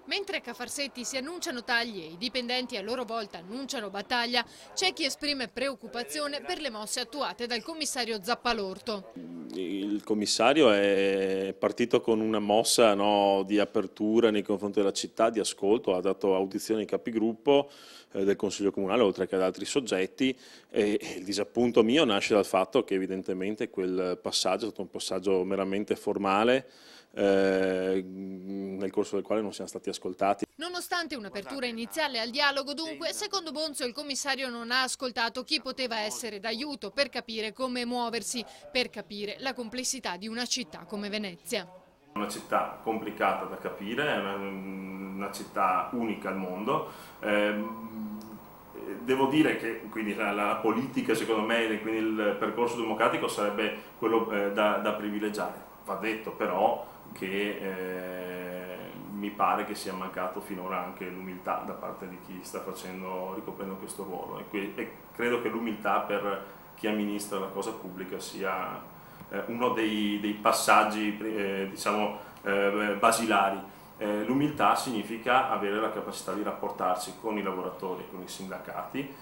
Mentre a Cafarsetti si annunciano tagli e i dipendenti a loro volta annunciano battaglia, c'è chi esprime preoccupazione per le mosse attuate dal commissario Zappalorto. Il commissario è partito con una mossa, no, di apertura nei confronti della città, di ascolto, ha dato audizioni ai capigruppo del Consiglio Comunale, oltre che ad altri soggetti, e il disappunto mio nasce dal fatto che evidentemente quel passaggio è stato un passaggio meramente formale, nel corso del quale non siamo stati ascoltati. Nonostante un'apertura iniziale al dialogo, dunque, secondo Bonzo il commissario non ha ascoltato chi poteva essere d'aiuto per capire come muoversi, per capire la complessità di una città come Venezia. Una città complicata da capire, è una città unica al mondo. Devo dire che quindi la politica, secondo me, quindi il percorso democratico sarebbe quello da privilegiare. Va detto però che mi pare che sia mancato finora anche l'umiltà da parte di chi sta ricoprendo questo ruolo e credo che l'umiltà per chi amministra la cosa pubblica sia uno dei passaggi diciamo, basilari. L'umiltà significa avere la capacità di rapportarsi con i lavoratori, con i sindacati,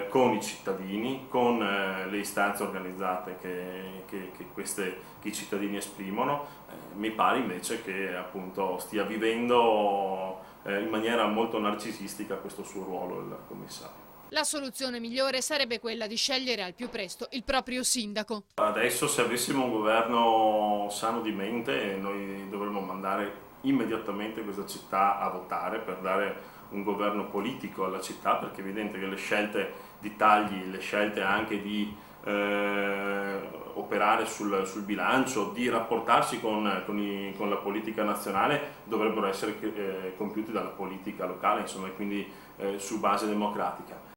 con i cittadini, con le istanze organizzate che i cittadini esprimono. Mi pare invece che appunto stia vivendo in maniera molto narcisistica questo suo ruolo il commissario. La soluzione migliore sarebbe quella di scegliere al più presto il proprio sindaco. Adesso se avessimo un governo sano di mente noi dovremmo mandare immediatamente questa città a votare per dare un governo politico alla città, perché è evidente che le scelte di tagli, le scelte anche di operare sul bilancio, di rapportarsi con la politica nazionale dovrebbero essere compiuti dalla politica locale, insomma, e quindi su base democratica.